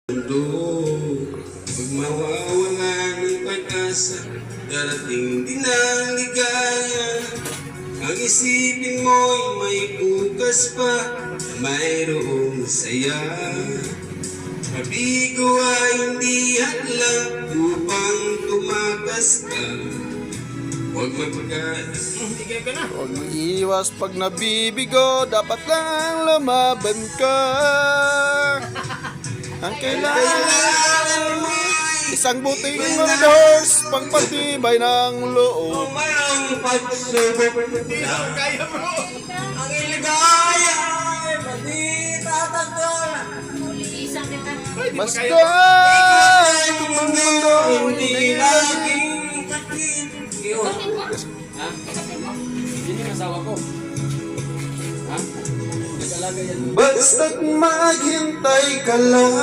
mundo. Pag mawawala ng pag-asa, darating din ang ligaya. Ang isipin mo'y may bukas pa, mayroong saya. Pabigo ay hindi hadlang upang tumakas ka. Huwag Huwag mag-iwas pag nabibigo, dapat lang lumaban ka. Ang kailangan mo, isang buting endorse, pagpatibay ng loob. Ang pagsubok ang iligaya ay pati tatatol. Basta Hindi laging sakit. Ha? Yun yung asawa ko. Ha? Nag-alaga yan. Basta't maghintay ka lang.